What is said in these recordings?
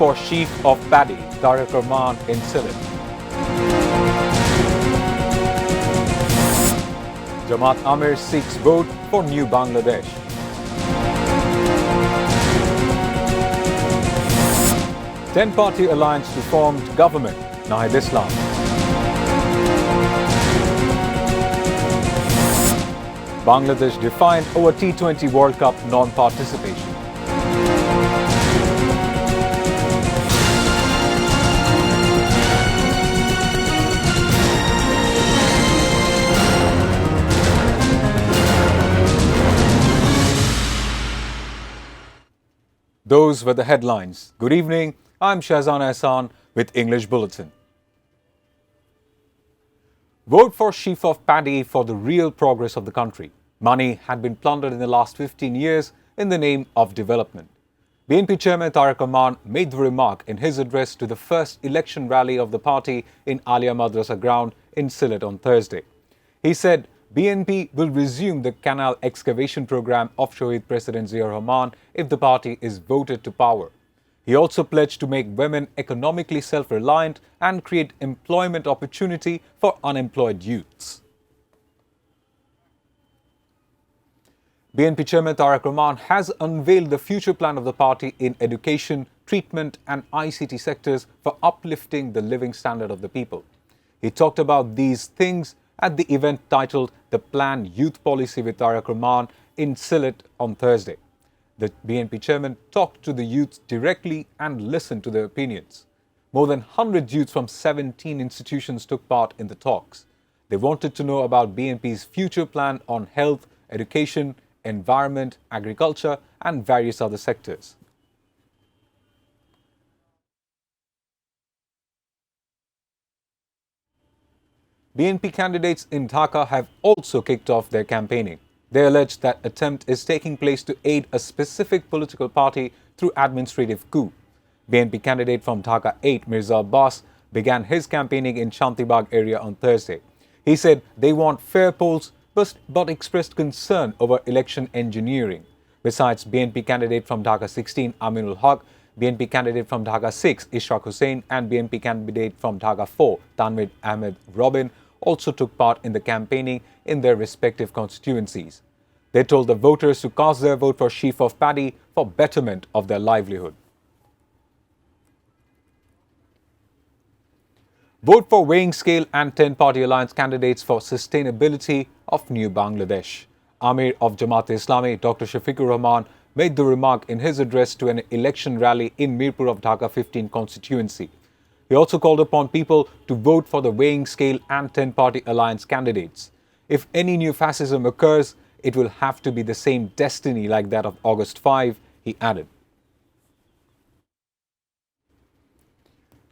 for Sheaf of Paddy, Tarique Rahman in Sylhet. Jamaat Amir seeks vote for new Bangladesh. Ten-party alliance to formed government, Nahid Islam. Bangladesh defiant over T20 World Cup non-participation. Those were the headlines. Good evening, I'm Shahzan Ahsan with English Bulletin. Vote for Sheaf of Paddy for the real progress of the country. Money had been plundered in the last 15 years in the name of development. BNP Chairman Tarique Rahman made the remark in his address to the first election rally of the party in Alia Madrasa ground in Sylhet on Thursday. He said BNP will resume the canal excavation program of Shohid President Zia Rahman if the party is voted to power. He also pledged to make women economically self-reliant and create employment opportunity for unemployed youths. BNP Chairman Tarique Rahman has unveiled the future plan of the party in education, treatment and ICT sectors for uplifting the living standard of the people. He talked about these things at the event titled The Planned Youth Policy with Tarique Rahman in Sylhet on Thursday. The BNP chairman talked to the youth directly and listened to their opinions. More than 100 youths from 17 institutions took part in the talks. They wanted to know about BNP's future plan on health, education, environment, agriculture and various other sectors. BNP candidates in Dhaka have also kicked off their campaigning. They allege that attempt is taking place to aid a specific political party through administrative coup. BNP candidate from Dhaka 8, Mirza Abbas, began his campaigning in Shantibagh area on Thursday. He said they want fair polls but expressed concern over election engineering. Besides BNP candidate from Dhaka 16, Aminul Haq, BNP candidate from Dhaka 6, Ishaq Hussain and BNP candidate from Dhaka 4, Tanwir Ahmed Robin also took part in the campaigning in their respective constituencies. They told the voters to cast their vote for Sheaf of Paddy for betterment of their livelihood. Vote for weighing scale and 10-party alliance candidates for sustainability of new Bangladesh. Amir of Jamaat Islami, Dr. Tarique Rahman, made the remark in his address to an election rally in Mirpur of Dhaka 15 constituency. He also called upon people to vote for the weighing scale and 10-party alliance candidates. If any new fascism occurs, it will have to be the same destiny like that of August 5, he added.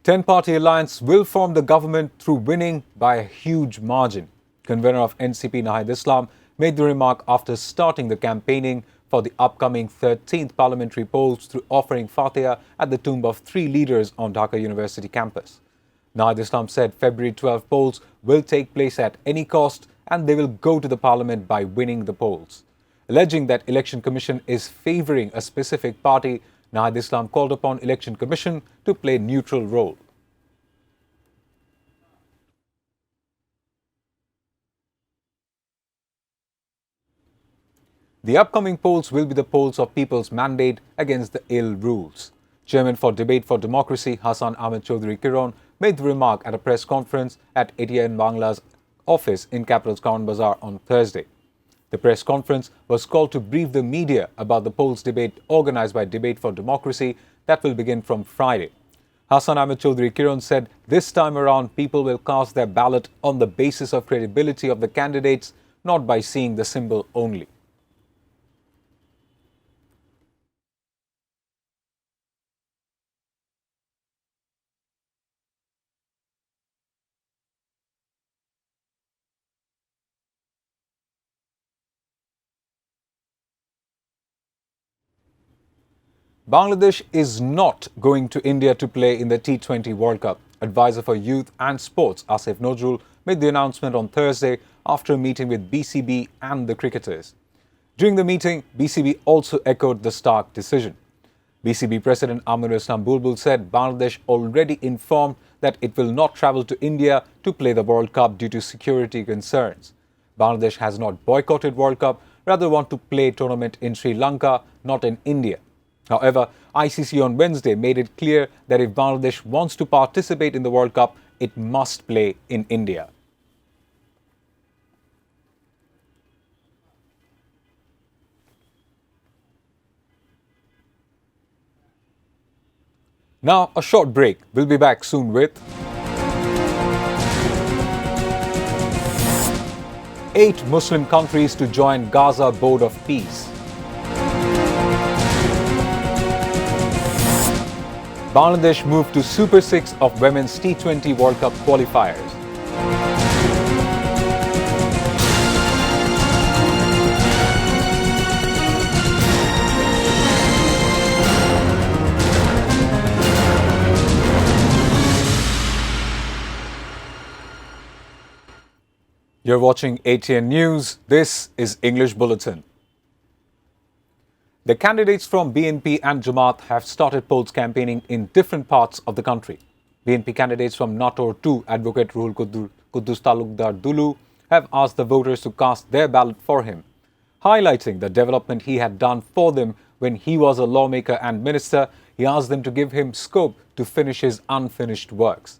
10-party alliance will form the government through winning by a huge margin. Convener of NCP Nahid Islam made the remark after starting the campaigning for the upcoming 13th parliamentary polls through offering Fatiha at the tomb of 3 leaders on Dhaka University campus. Nahid Islam said February 12 polls will take place at any cost and they will go to the parliament by winning the polls. Alleging that Election Commission is favouring a specific party, Nahid Islam called upon Election Commission to play a neutral role. The upcoming polls will be the polls of people's mandate against the ill rules. Chairman for Debate for Democracy Hassan Ahmed Chaudhry Kiron made the remark at a press conference at ATN Bangla's office in capital's Kawan Bazaar on Thursday. The press conference was called to brief the media about the polls debate organised by Debate for Democracy that will begin from Friday. Hassan Ahmed Chaudhry Kiron said this time around people will cast their ballot on the basis of credibility of the candidates, not by seeing the symbol only. Bangladesh is not going to India to play in the T20 World Cup. Advisor for Youth and Sports Asif Nozrul made the announcement on Thursday after a meeting with BCB and the cricketers. During the meeting, BCB also echoed the stark decision. BCB President Amir Islam Bulbul said Bangladesh already informed that it will not travel to India to play the World Cup due to security concerns. Bangladesh has not boycotted World Cup, rather want to play tournament in Sri Lanka, not in India. However, ICC on Wednesday made it clear that if Bangladesh wants to participate in the World Cup, it must play in India. Now, a short break. We'll be back soon with 8 Muslim countries to join Gaza Board of Peace. Bangladesh moved to Super 6 of Women's T20 World Cup qualifiers. You're watching ATN News. This is English Bulletin. The candidates from BNP and Jamaat have started polls campaigning in different parts of the country. BNP candidates from Nator 2, Advocate Ruhul Quddus Talukdar Dulu, have asked the voters to cast their ballot for him, highlighting the development he had done for them when he was a lawmaker and minister. He asked them to give him scope to finish his unfinished works.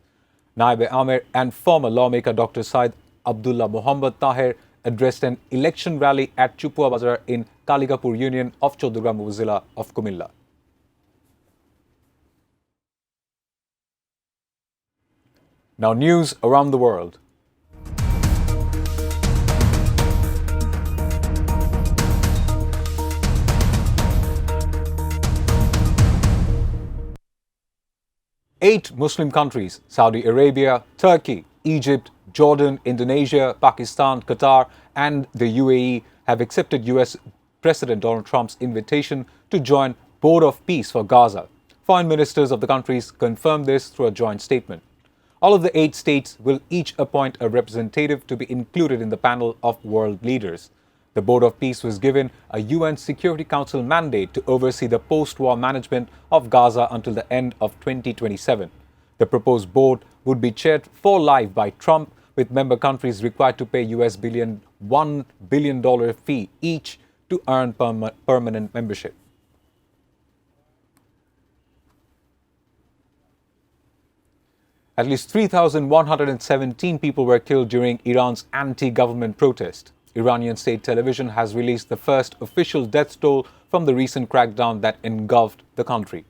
Naib Amir and former lawmaker Dr. Said Abdullah Muhammad Tahir addressed an election rally at Chupua Bazar in Kaligapur Union of Choddogram Upazila of Kumilla. Now news around the world. Eight Muslim countries, Saudi Arabia, Turkey, Egypt, Jordan, Indonesia, Pakistan, Qatar, and the UAE have accepted US President Donald Trump's invitation to join Board of Peace for Gaza. Foreign ministers of the countries confirmed this through a joint statement. All of the 8 states will each appoint a representative to be included in the panel of world leaders. The Board of Peace was given a UN Security Council mandate to oversee the post-war management of Gaza until the end of 2027. The proposed board would be chaired for life by Trump, with member countries required to pay $1 billion fee each to earn permanent membership. At least 3,117 people were killed during Iran's anti-government protest. Iranian state television has released the first official death toll from the recent crackdown that engulfed the country.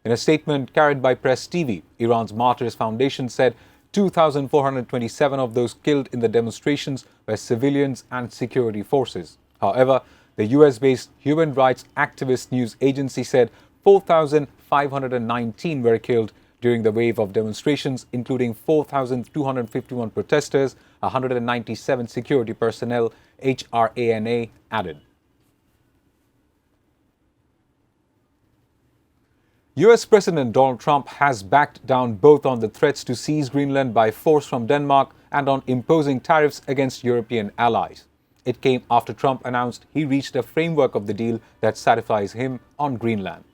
In a statement carried by Press TV, Iran's Martyrs Foundation said 2,427 of those killed in the demonstrations were civilians and security forces. However, the US-based human rights activist news agency said 4,519 were killed during the wave of demonstrations, including 4,251 protesters, 197 security personnel, HRANA added. US President Donald Trump has backed down both on the threats to seize Greenland by force from Denmark and on imposing tariffs against European allies. It came after Trump announced he reached a framework of the deal that satisfies him on Greenland.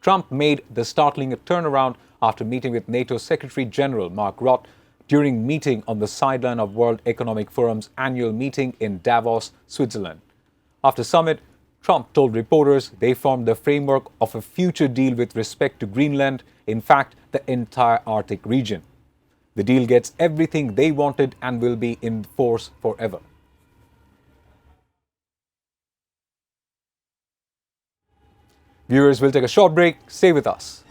Trump made the startling turnaround after meeting with NATO Secretary General Mark Rutte during meeting on the sideline of World Economic Forum's annual meeting in Davos, Switzerland. After summit, Trump told reporters they formed the framework of a future deal with respect to Greenland, in fact, the entire Arctic region. The deal gets everything they wanted and will be in force forever. Viewers, we'll take a short break. Stay with us.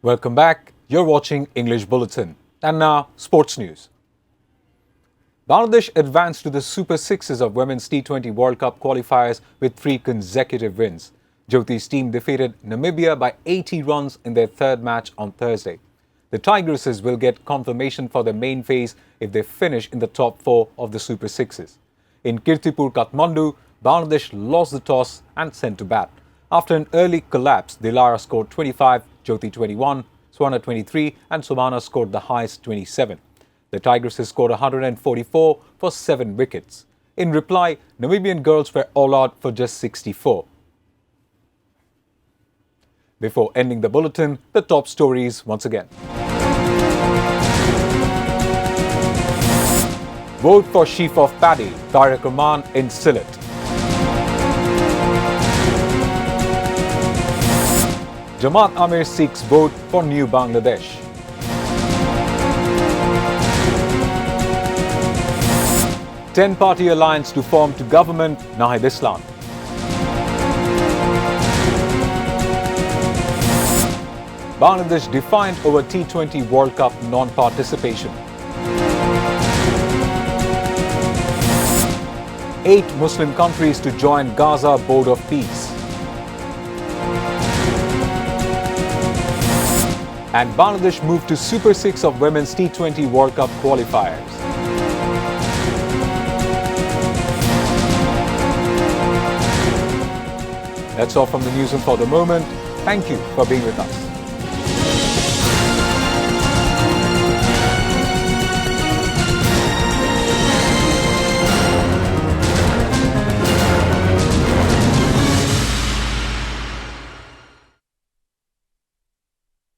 Welcome back. You're watching English Bulletin. And now, sports news. Bangladesh advanced to the Super Sixes of Women's T20 World Cup qualifiers with 3 consecutive wins. Jyoti's team defeated Namibia by 80 runs in their third match on Thursday. The Tigresses will get confirmation for the main phase if they finish in the top 4 of the Super Sixes. In Kirtipur, Kathmandu, Bangladesh lost the toss and sent to bat. After an early collapse, Dilara scored 25, Jyoti 21, Swarna 23 and Somana scored the highest 27. The Tigresses scored 144 for 7 wickets. In reply, Namibian girls were all out for just 64. Before ending the bulletin, the top stories once again. Vote for Sheaf of Paddy, Tarique Rahman in Sylhet. Jamaat Amir seeks vote for new Bangladesh. Ten-party alliance to form to government, Nahid Islam. Bangladesh defiant over T20 World Cup non-participation. 8 Muslim countries to join Gaza Board of Peace. And Bangladesh moved to Super 6 of Women's T20 World Cup qualifiers. That's all from the newsroom for the moment. Thank you for being with us.